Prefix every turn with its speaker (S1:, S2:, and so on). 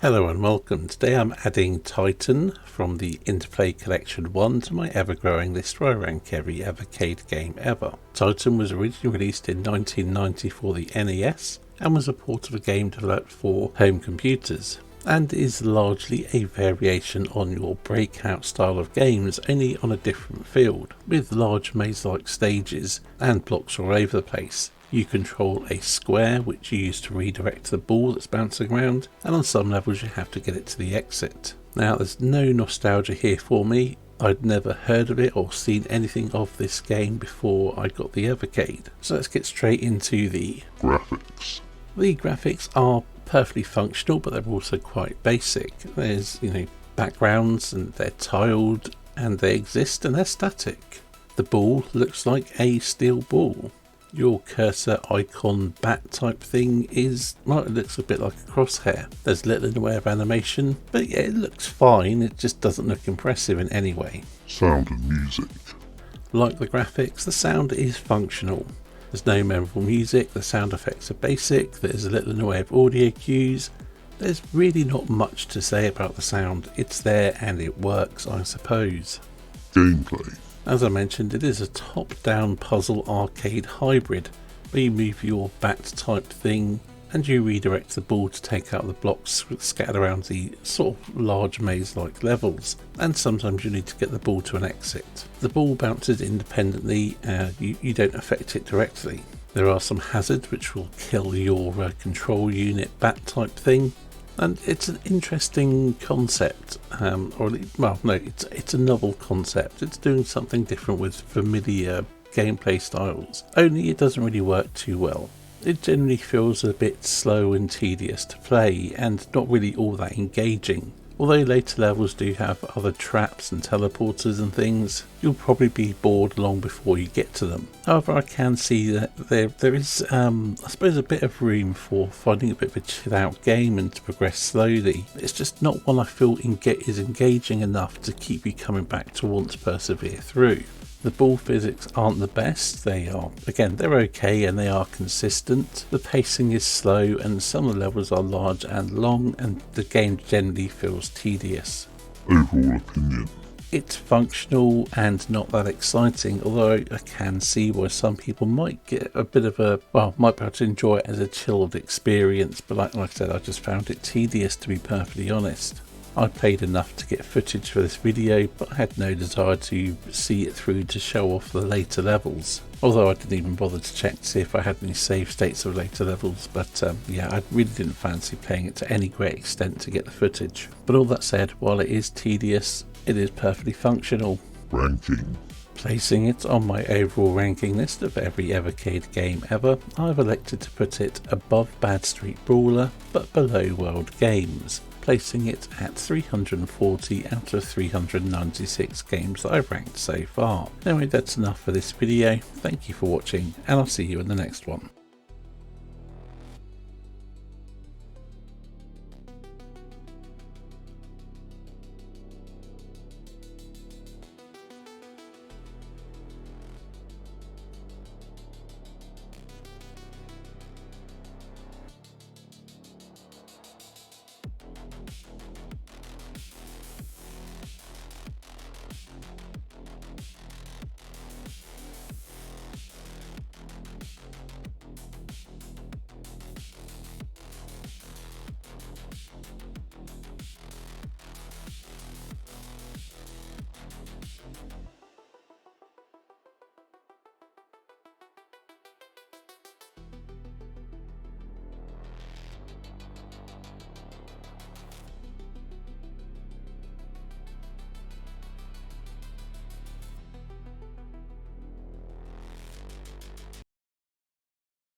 S1: Hello and welcome. Today I'm adding Titan from the Interplay Collection 1 to my ever-growing list where I rank every Evercade game ever. Titan was originally released in 1990 for the NES and was a port of a game developed for home computers, and is largely a variation on your Breakout style of games, only on a different field, with large maze-like stages and blocks all over the place. You control a square which you use to redirect the ball that's bouncing around, and on some levels you have to get it to the exit. Now there's no nostalgia here for me. I'd never heard of it or seen anything of this game before I got the Evercade. So let's get straight into the graphics. The graphics are perfectly functional, but they're also quite basic. There's, backgrounds, and they're tiled, and they exist, and they're static. The ball looks like a steel ball. Your cursor icon bat type thing is, well, it looks a bit like a crosshair. There's little in the way of animation, but yeah, it looks fine. It just doesn't look impressive in any way.
S2: Sound and music.
S1: Like the graphics, the sound is functional. There's no memorable music, the sound effects are basic, there's a little in the way of audio cues. There's really not much to say about the sound. It's there and it works, I suppose.
S2: Gameplay.
S1: As I mentioned, it is a top-down puzzle arcade hybrid, where you move your bat type thing and you redirect the ball to take out the blocks scattered around the sort of large maze-like levels, and sometimes you need to get the ball to an exit. The ball bounces independently, you don't affect it directly. There are some hazards which will kill your control unit bat type thing. And it's an interesting concept, it's a novel concept. It's doing something different with familiar gameplay styles, only it doesn't really work too well. It generally feels a bit slow and tedious to play, and not really all that engaging. Although later levels do have other traps and teleporters and things, you'll probably be bored long before you get to them. However, I can see that there is, I suppose, a bit of room for finding a bit of a chill out game and to progress slowly. It's just not one I feel is engaging enough to keep you coming back to want to persevere through. The ball physics aren't the best. They're okay and they are consistent. The pacing is slow and some of the levels are large and long, and the game generally feels tedious.
S2: Overall opinion.
S1: It's functional and not that exciting, although I can see why some people might get a bit of might be able to enjoy it as a chilled experience, but like I said, I just found it tedious, to be perfectly honest. I played enough to get footage for this video, but I had no desire to see it through to show off the later levels. Although I didn't even bother to check to see if I had any save states of later levels, but I really didn't fancy playing it to any great extent to get the footage. But all that said, while it is tedious, it is perfectly functional.
S2: Ranking.
S1: Placing it on my overall ranking list of every Evercade game ever, I've elected to put it above Bad Street Brawler, but below World Games, placing it at 340 out of 396 games that I've ranked so far. Anyway, that's enough for this video. Thank you for watching, and I'll see you in the next one.